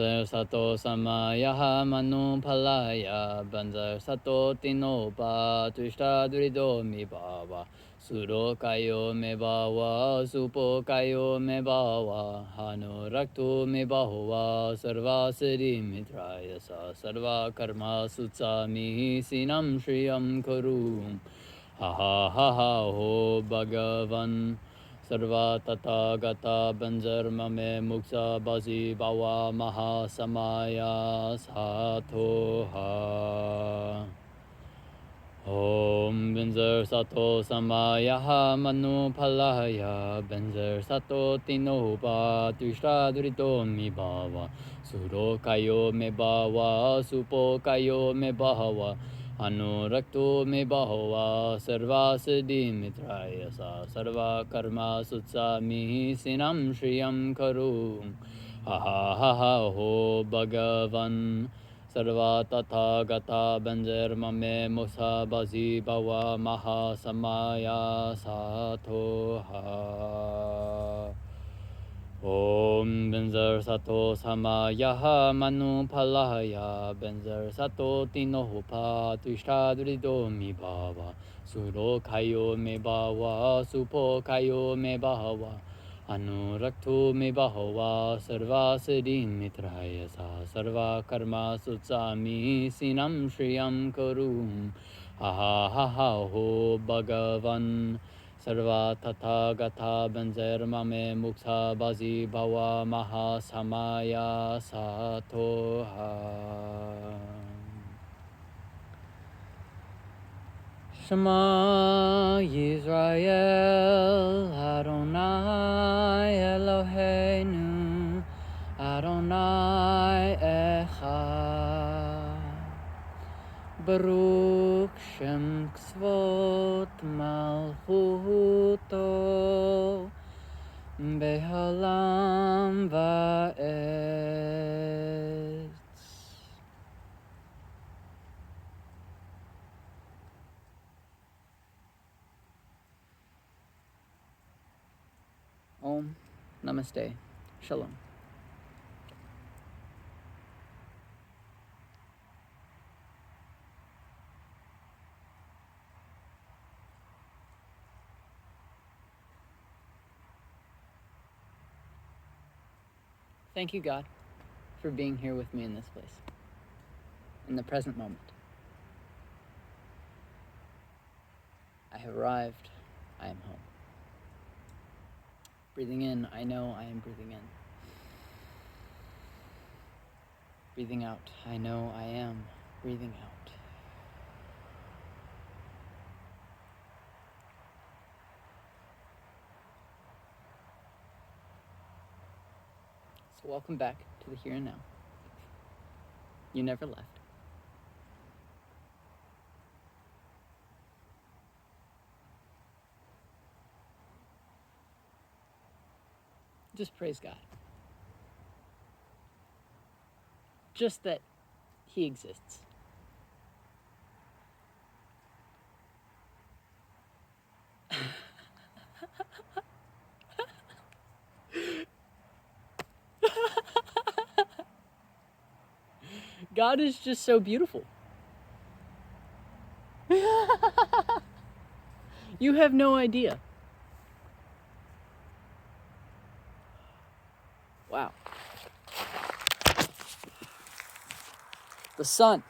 Benzer Sato Samayaha Manu Palaya Benzer Sato Tinopa Tushta Durido Mibawa Suro Kayo Mebawa Supo Kayo Mebawa Hanu Raktu Mebawa Sarva Siddhi Mitrayasa Sarva Karma Sutsami Sinam Shriyam Kurum Ha ha ha ha ho Bhagavan Sarva Tata Gata Banjar Mame Muksa Bazi Bawa Maha Samaya Sato Ha Om Benzer Sato Samaya Ha Manu Palaya Benzer Sato Tinoba Tushra Durito Mi Bawa Suro Kayo Me Bawa Supo Kayo Me Bawa Anurakto Me Bawa Sarva Siddhi Mitrayasa Sarva Karma Sutsami Sinam Shriyam Karum Ha ha ha ha ho Bhagavan Sarva Tatha Gata Benzer Mame Musa Bazi Bawa Maha Samaya Sato Ha Om Benzer Sato Samaya Manu Palaya Benzer Sato Tinohupa Tushta Durido Mi Bawa Suro Kayo Me Bawa Supo Kayo Me Bawa Anurakto Me Bawa Sarva Siddhi Mitrayasa Sarva Karma Sutsami Sinam Shriyam Kurum Ha ha ha ha ho Bhagavan Sarva Tatha Gata Benzer Mame Muksa Bazi Bawa Maha Samaya Sato Ha Shema Yisrael Adonai Eloheinu Adonai Echad Baruch Shem Ksvot Malchuto Behalam Va'etz. Om Namaste. Shalom. Thank you, God, for being here with me in this place, in the present moment. I have arrived. I am home. Breathing in, I know I am breathing in. Breathing out, I know I am breathing out. So welcome back to the here and now. You never left. Just praise God. Just that He exists. God is just so beautiful. You have no idea. Wow. The sun.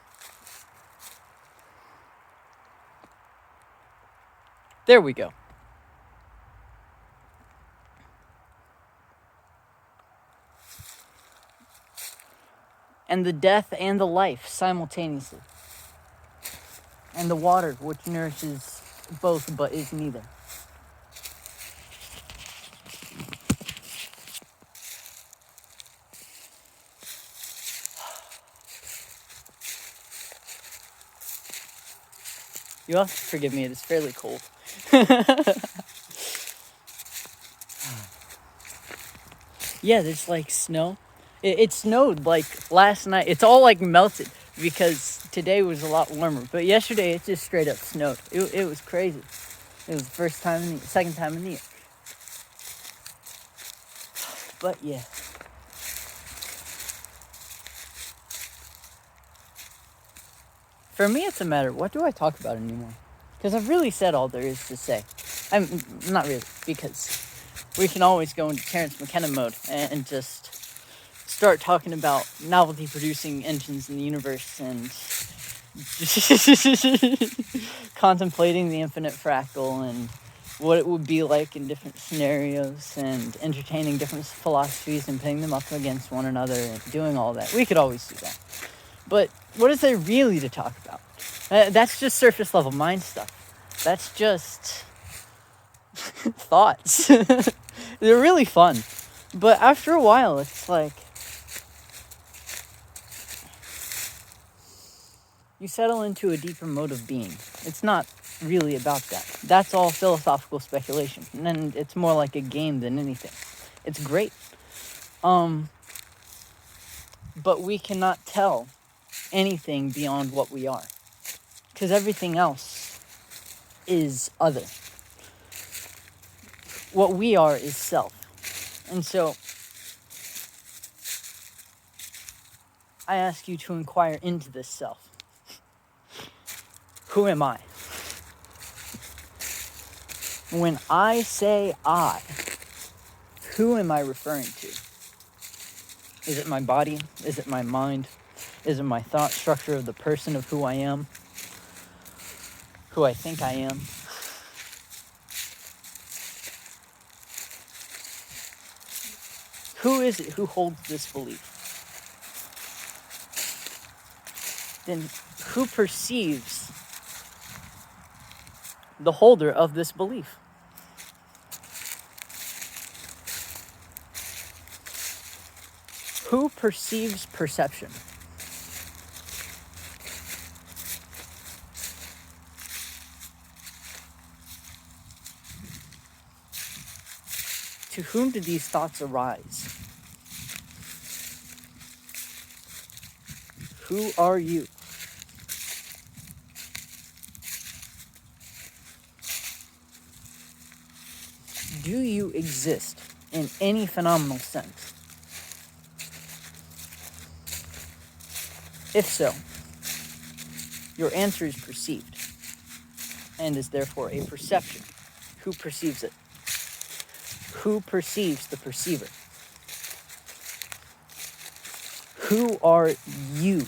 There we go. And the death and the life simultaneously. And the water, which nourishes both but is neither. You have to forgive me, it is fairly cold. Yeah, there's like snow. It snowed like last night. It's all like melted because today was a lot warmer. But yesterday it just straight up snowed. It was crazy. It was the second time in the year. But yeah. For me, it's a matter, what do I talk about anymore? Because I've really said all there is to say. I'm not really, because we can always go into Terrence McKenna mode and just start talking about novelty producing engines in the universe and contemplating the infinite fractal and what it would be like in different scenarios and entertaining different philosophies and putting them up against one another and doing all that. We could always do that. But what is there really to talk about? That's just surface level mind stuff. That's just thoughts. They're really fun. But after a while, it's like you settle into a deeper mode of being. It's not really about that. That's all philosophical speculation. And it's more like a game than anything. It's great. But we cannot tell anything beyond what we are. Because everything else is other. What we are is self. And so I ask you to inquire into this self. Who am I? When I say I, who am I referring to? Is it my body? Is it my mind? Is it my thought structure of the person of who I am? Who I think I am? Who is it who holds this belief? Then who perceives the holder of this belief? Who perceives perception? To whom do these thoughts arise? Who are you? Do you exist in any phenomenal sense? If so, your answer is perceived, and is therefore a perception. Who perceives it? Who perceives the perceiver? Who are you?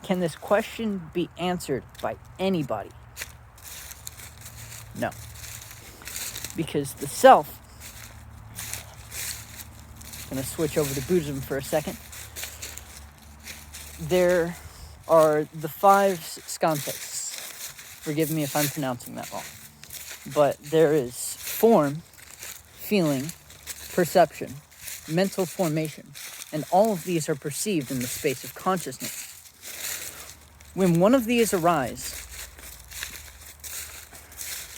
Can this question be answered by anybody? No. Because the self, I'm going to switch over to Buddhism for a second. There are the 5 skandhas. Forgive me if I'm pronouncing that wrong. But there is form, feeling, perception, mental formation, and all of these are perceived in the space of consciousness. When one of these arise,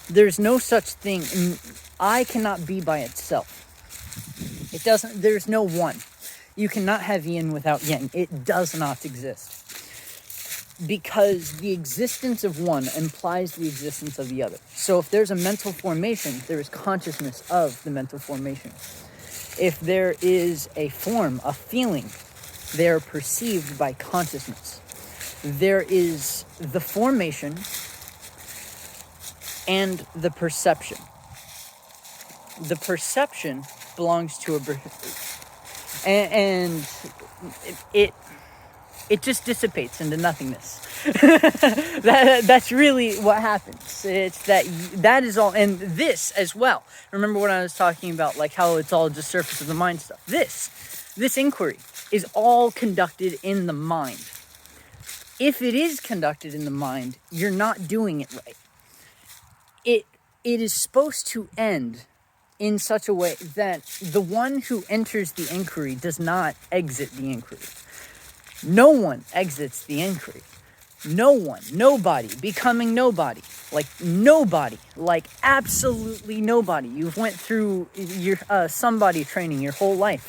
there's no such thing. I cannot be by itself. It doesn't. There's no one. You cannot have yin without yang. It does not exist. Because the existence of one implies the existence of the other. So if there's a mental formation, there is consciousness of the mental formation. If there is a form, a feeling, they are perceived by consciousness. There is the formation and the perception. The perception belongs to and it just dissipates into nothingness. That's really what happens. It's that is all, and this as well. Remember when I was talking about like how it's all just surface of the mind stuff. This inquiry is all conducted in the mind. If it is conducted in the mind, you're not doing it right. It is supposed to end in such a way that the one who enters the inquiry does not exit the inquiry. No one exits the inquiry. No one, nobody, becoming nobody, like absolutely nobody. You've went through your somebody training your whole life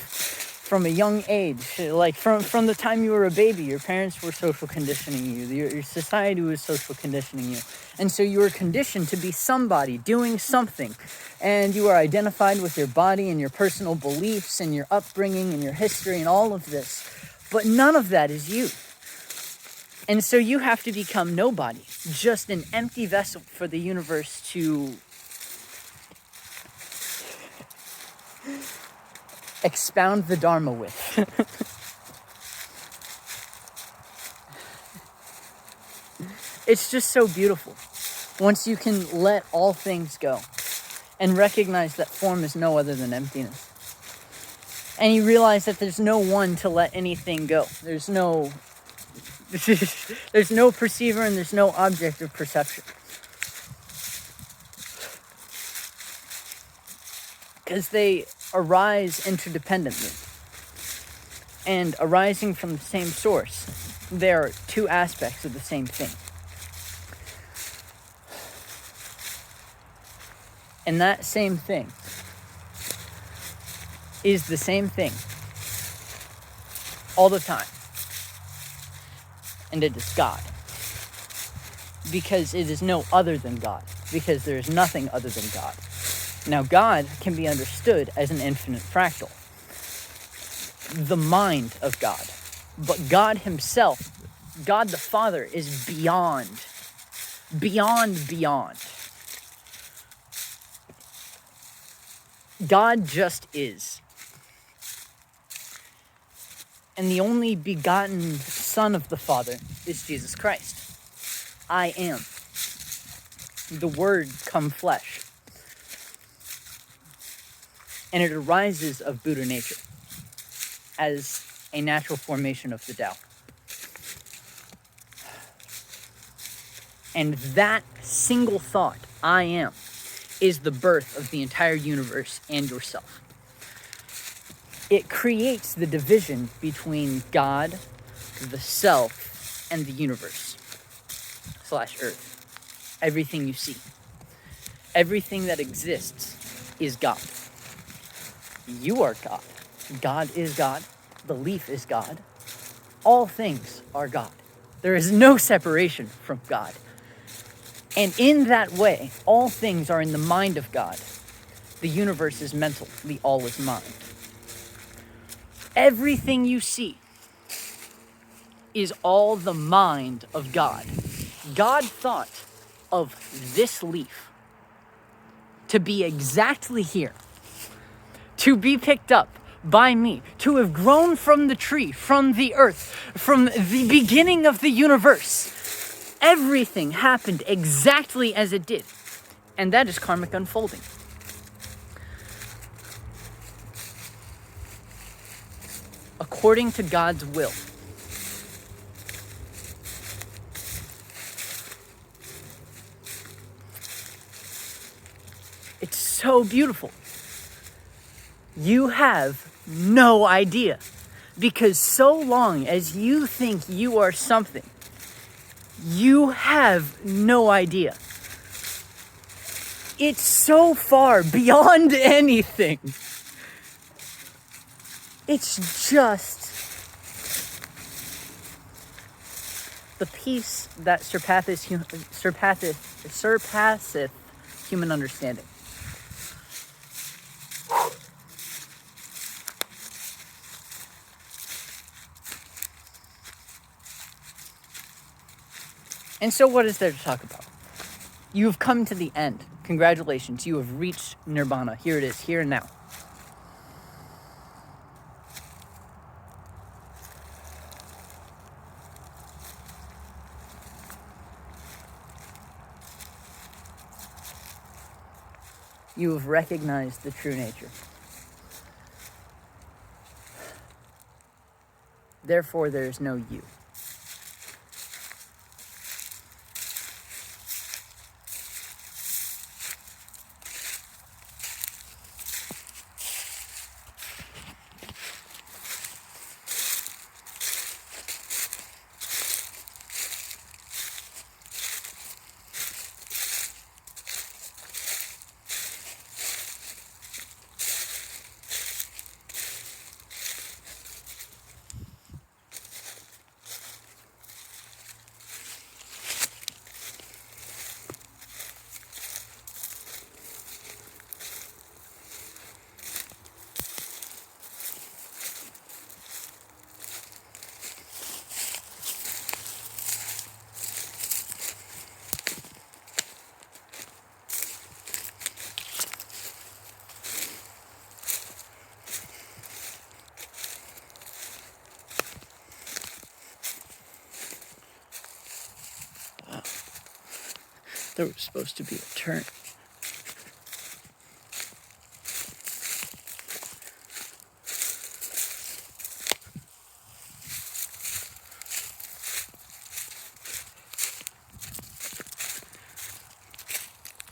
from a young age, like from the time you were a baby. Your parents were social conditioning you. Your society was social conditioning you. And so you were conditioned to be somebody doing something. And you are identified with your body and your personal beliefs and your upbringing and your history and all of this But none of that is you. And so you have to become nobody, just an empty vessel for the universe to expound the Dharma with. It's just so beautiful. Once you can let all things go and recognize that form is no other than emptiness. And you realize that there's no one to let anything go. There's no perceiver and there's no object of perception. Because they arise interdependently. And arising from the same source, they are two aspects of the same thing. And that same thing is the same thing all the time. And it is God. Because it is no other than God. Because there is nothing other than God. Now, God can be understood as an infinite fractal. The mind of God. But God himself, God the Father, is beyond. God just is. And the only begotten Son of the Father is Jesus Christ. I am. The Word come flesh. And it arises of Buddha nature as a natural formation of the Tao. And that single thought, I am, is the birth of the entire universe and yourself. It creates the division between God, the self, and the universe / earth. Everything you see. Everything that exists is God. You are God. God is God. The leaf is God. All things are God. There is no separation from God. And in that way, all things are in the mind of God. The universe is mental. The all is mind. Everything you see is all the mind of God. God thought of this leaf to be exactly here, to be picked up by me, to have grown from the tree, from the earth, from the beginning of the universe. Everything happened exactly as it did. And that is karmic unfolding. According to God's will. It's so beautiful. You have no idea. Because so long as you think you are something, you have no idea. It's so far beyond anything. It's just the peace that surpasseth human understanding. And so what is there to talk about? You have come to the end. Congratulations, you have reached Nirvana. Here it is, here and now. You have recognized the true nature. Therefore, there is no you. There was supposed to be a turn.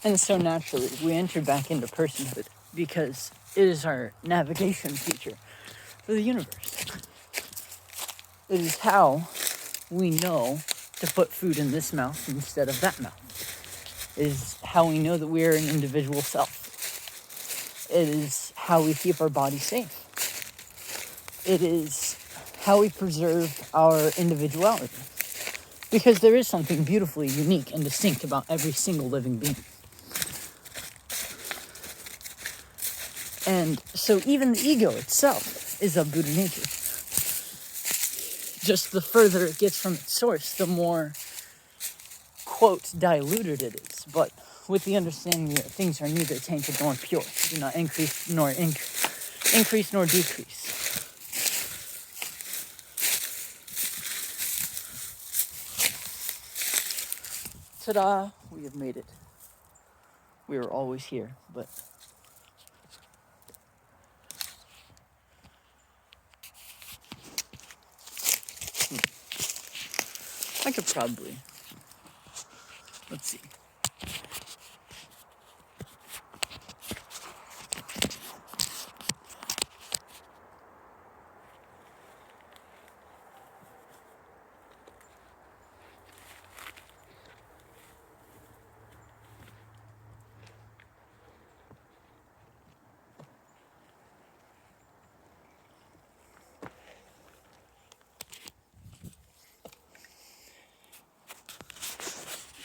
And so naturally, we enter back into personhood because it is our navigation feature for the universe. It is how we know to put food in this mouth instead of that mouth. It is how we know that we are an individual self. It is how we keep our body safe. It is how we preserve our individuality. Because there is something beautifully unique and distinct about every single living being. And so even the ego itself is of Buddha nature. Just the further it gets from its source, the more, quote, diluted it is. But with the understanding that things are neither tainted nor pure, do not increase nor decrease. Ta-da! We have made it. We are always here, but I could probably, let's see.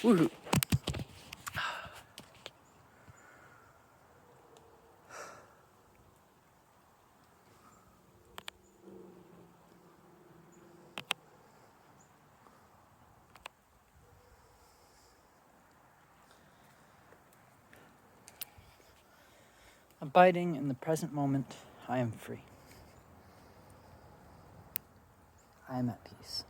Woohoo! Abiding in the present moment, I am free. I am at peace.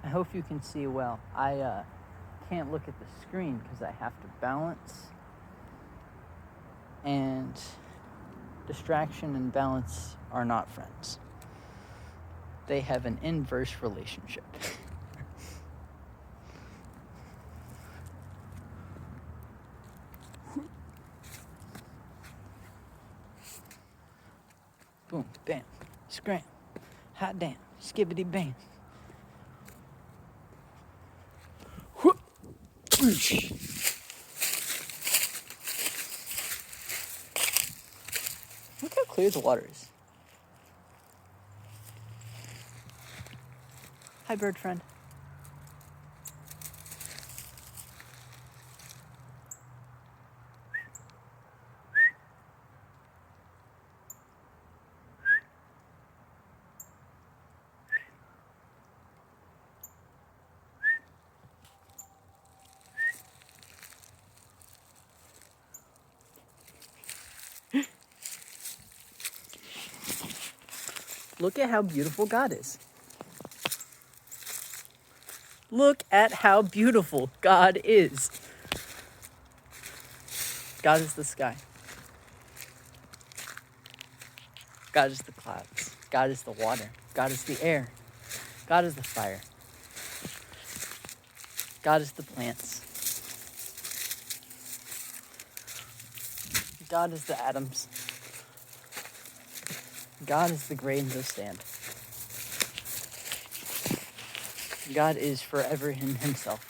I hope you can see well. I can't look at the screen because I have to balance. And distraction and balance are not friends. They have an inverse relationship. Boom, bam, scram, hot damn, skibbity bam. Look how clear the water is. Hi, bird friend. Look at how beautiful God is. Look at how beautiful God is. God is the sky. God is the clouds. God is the water. God is the air. God is the fire. God is the plants. God is the atoms. God is the grains of sand. God is forever in himself.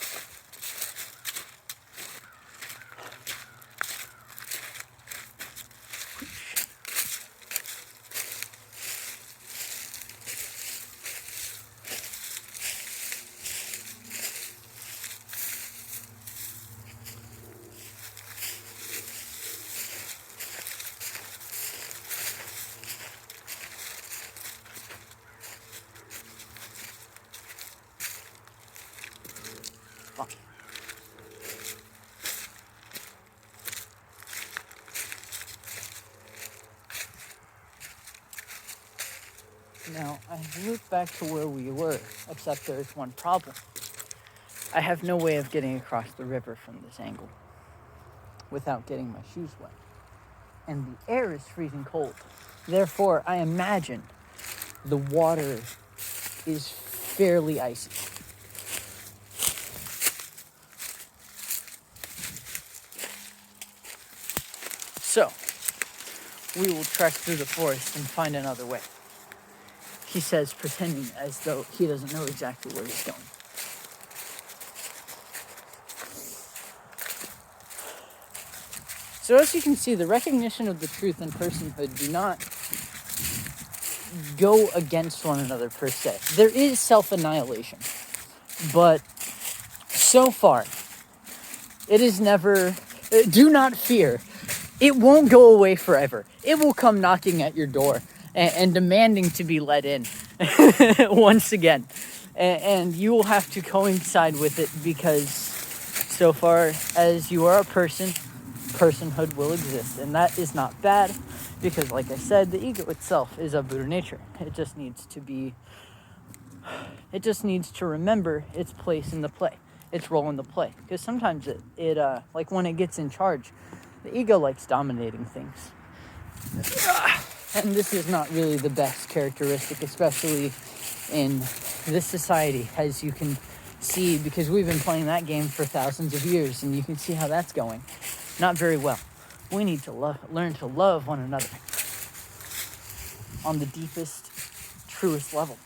Now, I look back to where we were, except there's one problem. I have no way of getting across the river from this angle without getting my shoes wet. And the air is freezing cold. Therefore, I imagine the water is fairly icy. So, we will trek through the forest and find another way. He says, pretending as though he doesn't know exactly where he's going. So as you can see, the recognition of the truth and personhood do not go against one another per se. There is self-annihilation, but so far, it is never, do not fear. It won't go away forever. It will come knocking at your door and demanding to be let in once again. And you will have to coincide with it because so far as you are a person, personhood will exist. And that is not bad because, like I said, the ego itself is of Buddha nature. It just needs to remember its place in the play, its role in the play. Because sometimes it like when it gets in charge, the ego likes dominating things. And this is not really the best characteristic, especially in this society, as you can see, because we've been playing that game for thousands of years, and you can see how that's going. Not very well. We need to learn to love one another on the deepest, truest level.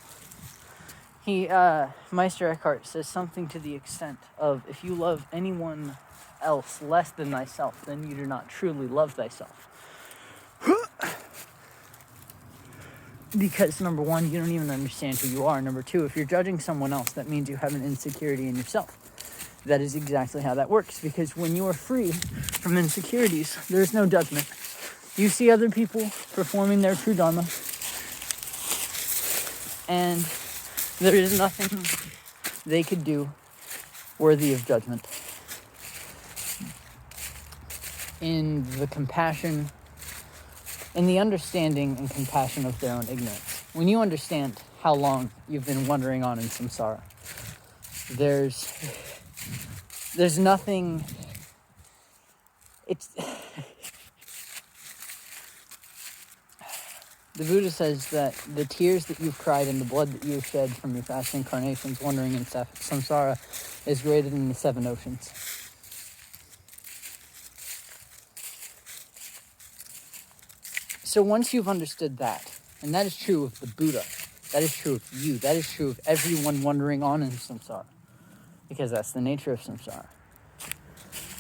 Meister Eckhart says something to the extent of, if you love anyone else less than thyself, then you do not truly love thyself. Because number one, you don't even understand who you are. Number two, if you're judging someone else, that means you have an insecurity in yourself. That is exactly how that works. Because when you are free from insecurities, there is no judgment. You see other people performing their true dharma, and there is nothing they could do worthy of judgment. In the compassion, in the understanding and compassion of their own ignorance. When you understand how long you've been wandering on in samsara, there's nothing, the Buddha says that the tears that you've cried and the blood that you've shed from your past incarnations wandering in samsara is greater than the 7 oceans. So once you've understood that, and that is true of the Buddha, that is true of you, that is true of everyone wandering on in samsara, because that's the nature of samsara.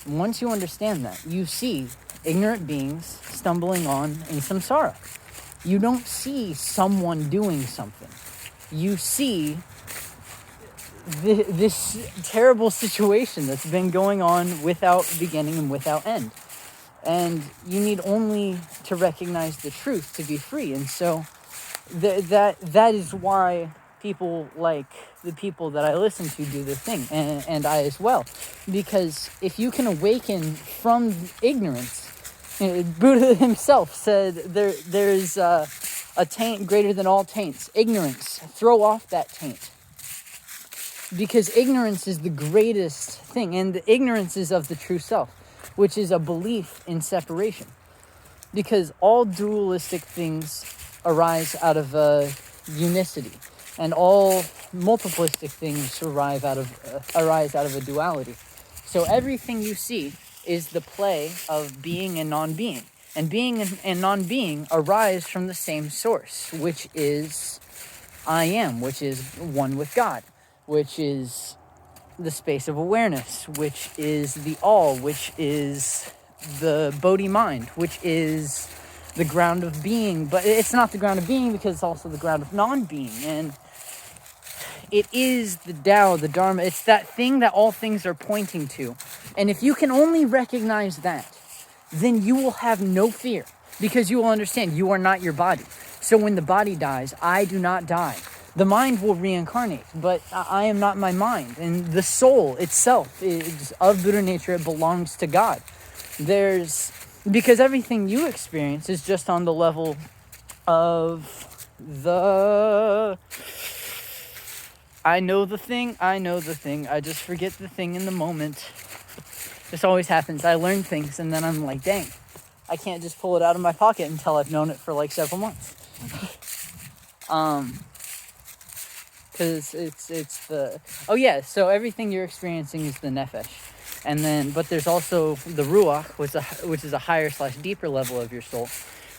And once you understand that, you see ignorant beings stumbling on in samsara. You don't see someone doing something. You see this terrible situation that's been going on without beginning and without end. And you need only to recognize the truth to be free. And so that is why people like the people that I listen to do their thing, and I as well. Because if you can awaken from ignorance, Buddha himself said there's a taint greater than all taints, ignorance. Throw off that taint. Because ignorance is the greatest thing, and the ignorance is of the true self, which is a belief in separation. Because all dualistic things arise out of unicity, and all multiplistic things arise out of a duality. So everything you see is the play of being and non-being. And being and non-being arise from the same source, which is I am, which is one with God, which is the space of awareness, which is the all, which is the Bodhi mind, which is the ground of being. But it's not the ground of being because it's also the ground of non-being. And it is the Tao, the Dharma. It's that thing that all things are pointing to. And if you can only recognize that, then you will have no fear, because you will understand you are not your body. So when the body dies, I do not die. The mind will reincarnate, but I am not my mind. And the soul itself is of Buddha nature. It belongs to God. Because everything you experience is just on the level of I know the thing, I just forget the thing in the moment. This always happens. I learn things and then I'm like, dang, I can't just pull it out of my pocket until I've known it for like several months. Because it's the, oh yeah, so everything you're experiencing is the nefesh. And then, but there's also the ruach, which is a higher / deeper level of your soul,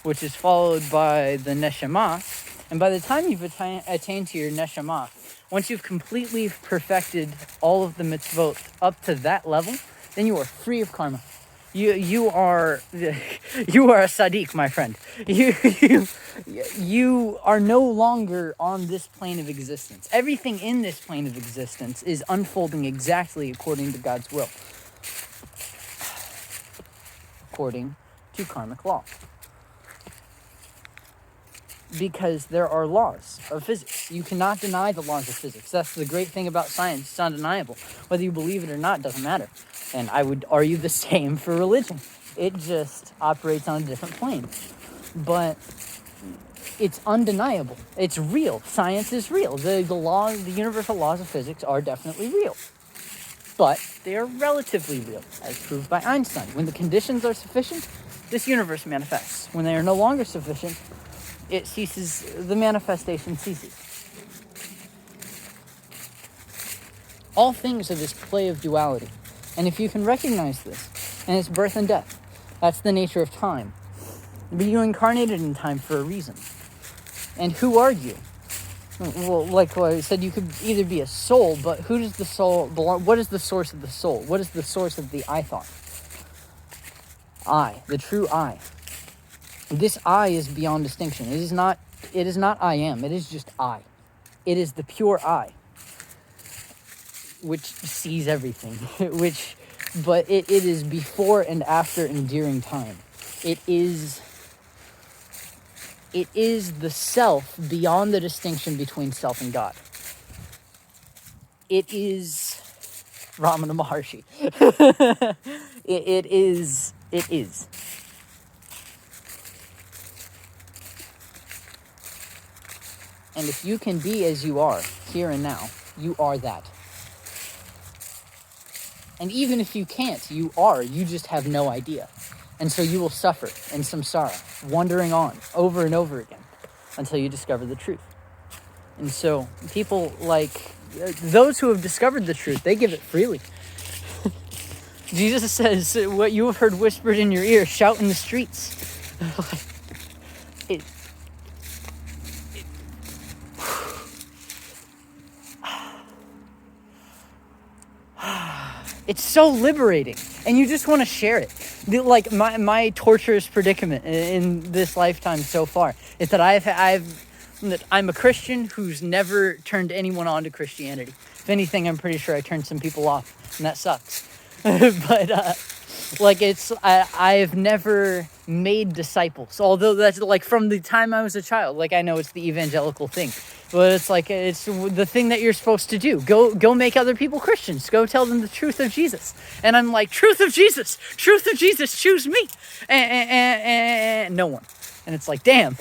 which is followed by the neshama. And by the time you've attained to your neshama, once you've completely perfected all of the mitzvot up to that level, then you are free of karma. You are a Sadiq, my friend. You are no longer on this plane of existence. Everything in this plane of existence is unfolding exactly according to God's will, according to karmic law. Because there are laws of physics. You cannot deny the laws of physics. That's the great thing about science. It's undeniable. Whether you believe it or not doesn't matter. And I would argue the same for religion. It just operates on a different plane. But it's undeniable. It's real. Science is real. The universal laws of physics are definitely real. But they are relatively real, as proved by Einstein. When the conditions are sufficient, this universe manifests. When they are no longer sufficient, it ceases, the manifestation ceases. All things are this play of duality. And if you can recognize this, and it's birth and death, that's the nature of time. But you incarnated in time for a reason. And who are you? Well, like I said, you could either be a soul, but who does the soul belong? What is the source of the soul? What is the source of the I thought? I, the true I. This I is beyond distinction. It is not I am. It is just I. It is the pure I, which sees everything, but it is before and after enduring time. It is the self beyond the distinction between self and God. It is Ramana Maharshi. It is. And if you can be as you are, here and now, you are that. And even if you can't, you just have no idea. And so you will suffer in samsara, wandering on over and over again until you discover the truth. And so people like those who have discovered the truth, they give it freely. Jesus says, what you have heard whispered in your ear, shout in the streets. It's so liberating, and you just want to share it. Like my torturous predicament in this lifetime so far is that I'm a Christian who's never turned anyone on to Christianity. If anything, I'm pretty sure I turned some people off, and that sucks. But I've never made disciples, although that's like from the time I was a child. Like I know it's the evangelical thing, but it's like it's the thing that you're supposed to do. Go make other people Christians. Go tell them the truth of Jesus. And I'm like, truth of Jesus, choose me, and no one. And it's like, damn.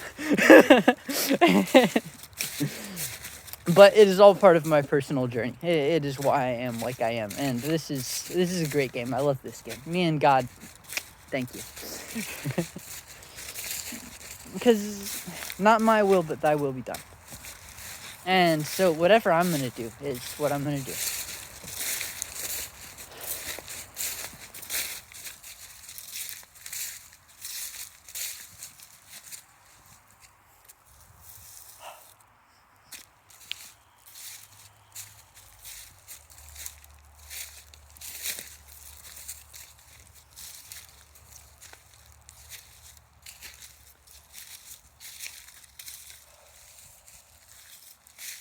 But it is all part of my personal journey. It is why I am like I am. And this is a great game. I love this game. Me and God, thank you. Because not my will, but thy will be done. And so whatever I'm going to do is what I'm going to do.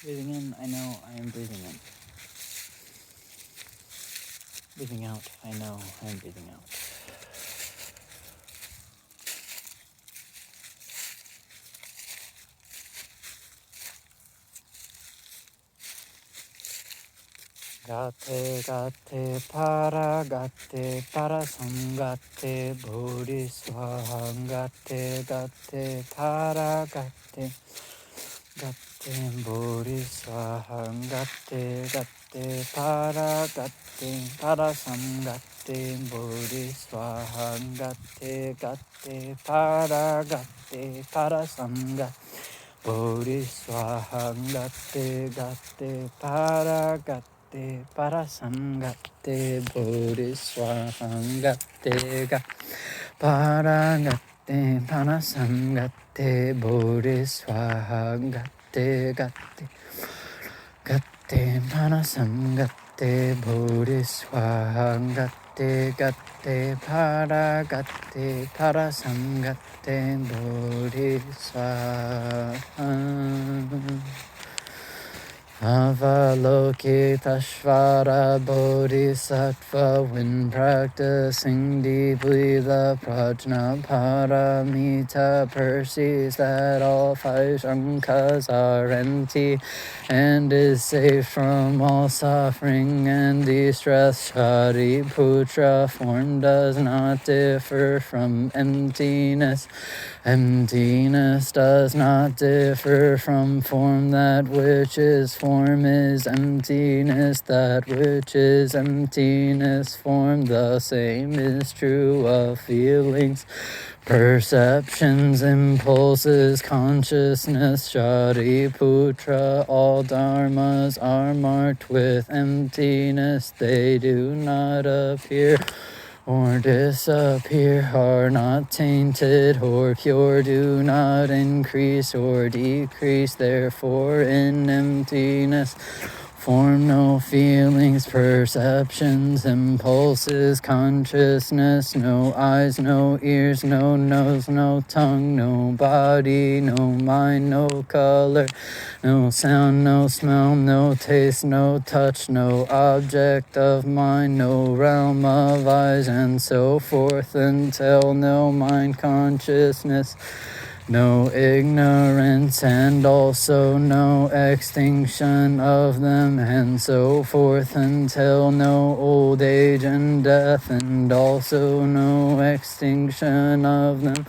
Breathing in, I know I am breathing in. Breathing out, I know I am breathing out. Gate para samgate bodhisvaham gate para gate. gatte bodhi swaha gatte gatte para gatte para samgatte bodhi swaha gatte gatte para samgatte bodhi swaha gatte gatte para samgatte bodhi swaha gatte gatte para gatte para samgatte bodhi swaha gatte gatte gatte para samgatte bodhi swaha gatte gatte para samgatte bodhi swaha. Avalokiteshvara Bodhisattva, when practicing deeply the Prajnaparamita, perceives that all five shankas are empty and is safe from all suffering and distress. Shariputra, form does not differ from emptiness. Emptiness does not differ from form. That which is form is emptiness. That which is emptiness, form. The same is true of feelings, perceptions, impulses, consciousness. Shariputra, all dharmas are marked with emptiness. They do not appear or disappear, are not tainted or pure, do not increase or decrease. Therefore in emptiness form no feelings, perceptions, impulses, consciousness, no eyes, no ears, no nose, no tongue, no body, no mind, no color, no sound, no smell, no taste, no touch, no object of mind, no realm of eyes, and so forth until no mind consciousness, no ignorance, and also no extinction of them, and so forth until no old age and death, and also no extinction of them.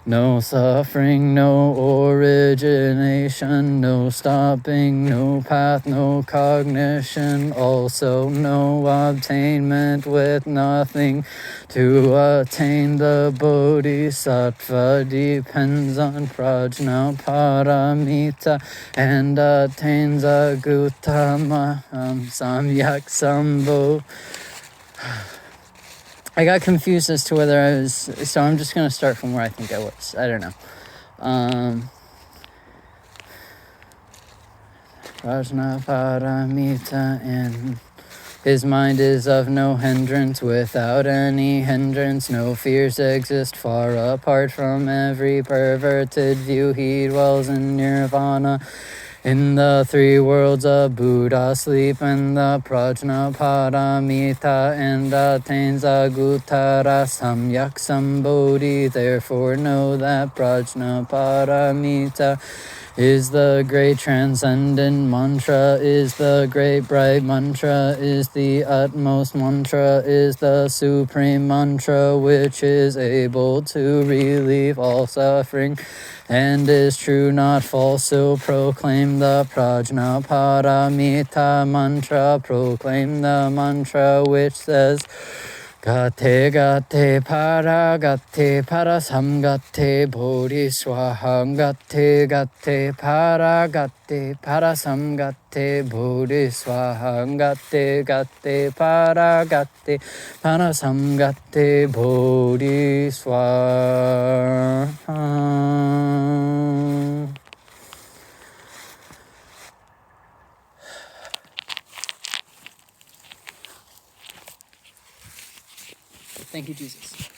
No suffering, no origination, no stopping, no path, no cognition, also no obtainment with nothing. To attain the Bodhisattva depends on Prajnaparamita and attains a Gautama Samyak Sambho. I got confused as to whether I was, so I'm just going to start from where I think I was. I don't know. Prajnaparamita, and his mind is of no hindrance. Without any hindrance, no fears exist. Far apart from every perverted view, he dwells in nirvana. In the three worlds of Buddha, sleep in the Prajnaparamita, and attains a Guttara Samyak Sambodhi. Therefore know that Prajnaparamita is the great transcendent mantra, is the great bright mantra, is the utmost mantra, is the supreme mantra, which is able to relieve all suffering and is true, not false. So proclaim the Prajnaparamita mantra, proclaim the mantra which says, Gate gate para samgate bodhi swaha gate para samgate bodhi swaha gate para samgate bodhi swaha. Thank you, Jesus.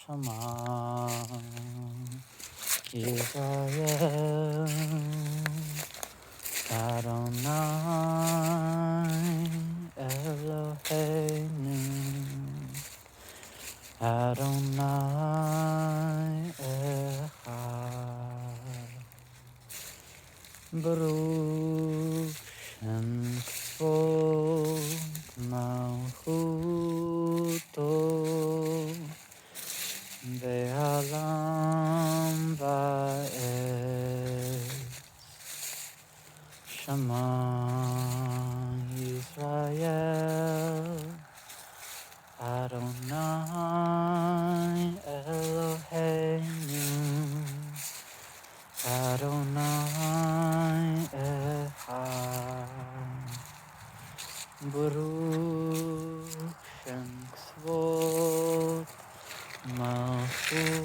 Shema Yisrael Adonai Eloheinu Adonai Echad Baruch Shem Kvod Malchuto Ve'alam Va'ed Shema Yisrael Adonai Eloheinu Adonai Echad Baruch Shem Tzvot Malchuto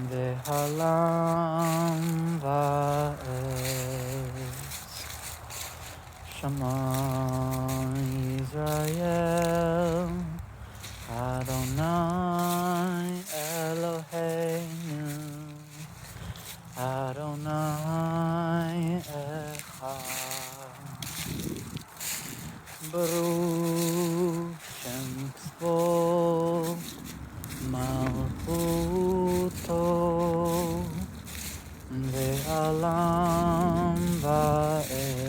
Ve'alam Va'ed Shema Yisrael Adonai Eloheinu Adonai Echad Baruch Shem Tzvot Malchuto Ve'alam Va'ed.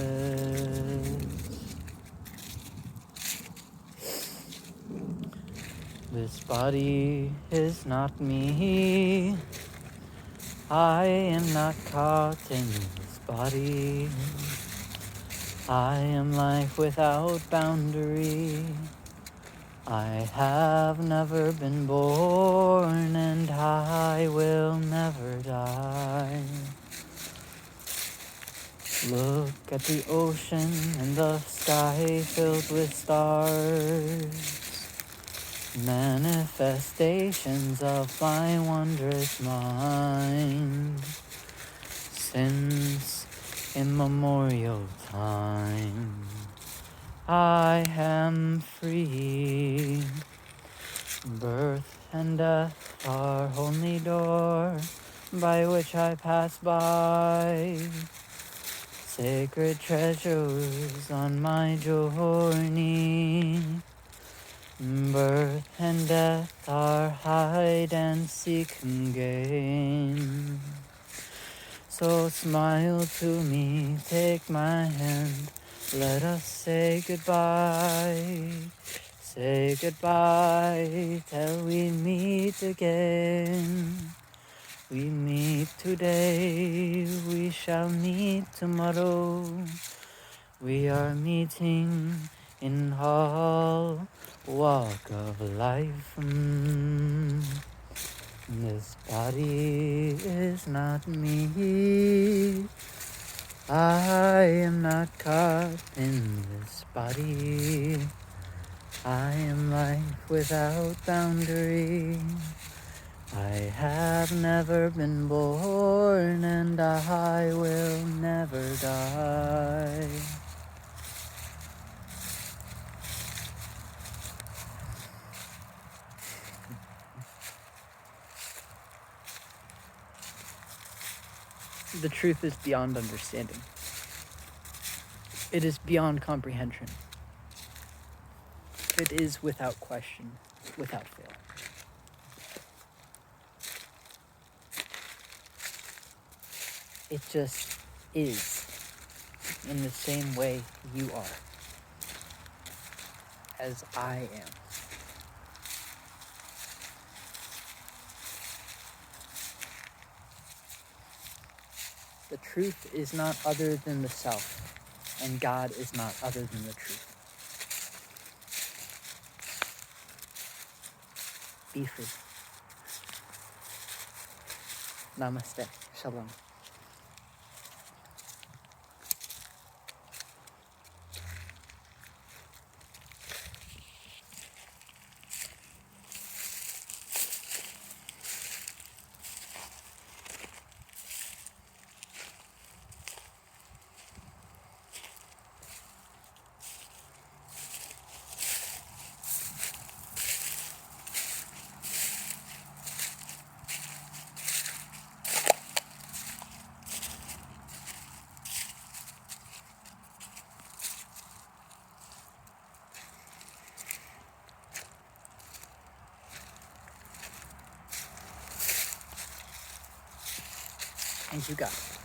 This body is not me. I am not caught in this body. I am life without boundary. I have never been born and I will never die. Look at the ocean and the sky filled with stars. Manifestations of my wondrous mind. Since immemorial time, I am free. Birth and death are only door by which I pass by. Sacred treasures on my journey. Birth and death are hide and seek and gain. So smile to me, take my hand, let us say goodbye. Say goodbye till we meet again. We meet today, we shall meet tomorrow. We are meeting in all walk of life. This body is not me. I am not caught in this body. I am life without boundary. I have never been born and I will never die. The truth is beyond understanding. It is beyond comprehension. It is without question, without fail. It just is, in the same way you are, as I am. The truth is not other than the self, and God is not other than the truth. Be free. Namaste. Shalom. And you got it.